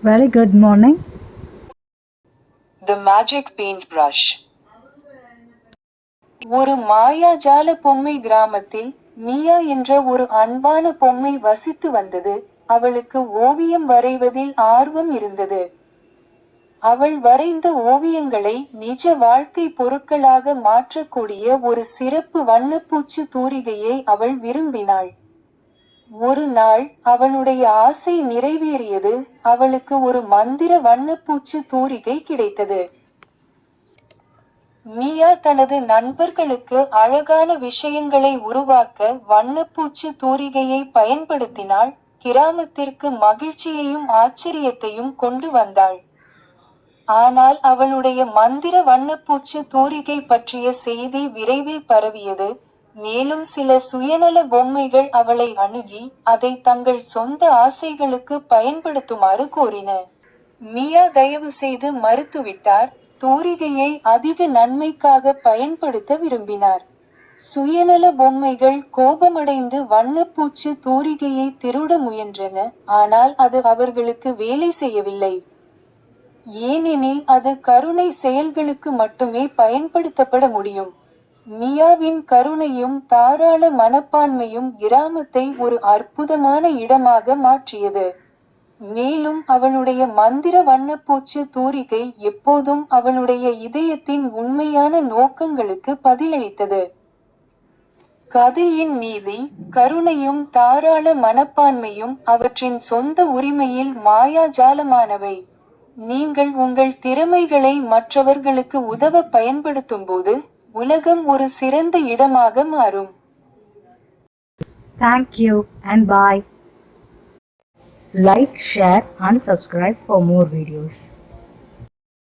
Very good morning. The magic paintbrush. ஒரு மாயாஜால பொம்மை கிராமத்தில் மியா என்ற ஒரு அன்பான பொம்மை வசித்து வந்தது. அவளுக்கு ஓவியம் வரைவதில் ஆர்வம் இருந்தது. அவள் வரைந்த ஓவியங்களை நிஜ வாழ்க்கை பொருட்களாக மாற்றக்கூடிய ஒரு சிறப்பு வண்ணப்பூச்சு தூரிகையை அவள் விரும்பினாள். ஒரு நாள் அவளுடைய ஆசை நிறைவேறியது. அவளுக்கு ஒரு மந்திர வண்ணப்பூச்சு தூரிகை கிடைத்தது. மியா தனது நண்பர்களுக்கு அழகான விஷயங்களை உருவாக்க வண்ணப்பூச்சு தூரிகையை பயன்படுத்தினாள். கிராமத்திற்கு மகிழ்ச்சியையும் ஆச்சரியத்தையும் கொண்டு வந்தாள். ஆனால் அவளுடைய மந்திர வண்ணப்பூச்சு தூரிகை பற்றிய செய்தி விரைவில் பரவியது. மேலும் சில சுயநல பொம்மைகள் அவளை அணுகி அதை தங்கள் சொந்த ஆசைகளுக்கு பயன்படுத்துமாறு கோரின. மியா தயவு செய்து மறுத்துவிட்டார். தூரிகையை அதிக நன்மைக்காக பயன்படுத்த விரும்பினார். சுயநல பொம்மைகள் கோபமடைந்து வண்ணப்பூச்சு தூரிகையை திருட முயன்றன. ஆனால் அது அவர்களுக்கு வேலை செய்யவில்லை. ஏனெனில் அது கருணை செயல்களுக்கு மட்டுமே பயன்படுத்தப்பட முடியும். மியாவின் கருணையும் தாராள மனப்பான்மையும் கிராமத்தை ஒரு அற்புதமான இடமாக மாற்றியது. மேலும் அவளுடைய மந்திர வண்ணப்பூச்சு தூரிகை எப்போதும் அவளுடைய இதயத்தின் உண்மையான நோக்கங்களுக்கு பதிலளித்தது. கதையின் நீதி: கருணையும் தாராள மனப்பான்மையும் அவற்றின் சொந்த உரிமையில் மாயாஜாலமானவை. நீங்கள் உங்கள் திறமைகளை மற்றவர்களுக்கு உதவ பயன்படுத்தும்போது உலகம் ஒரு சிறந்த இடமாக மாறும். Thank you and bye. Like, share and subscribe for more videos.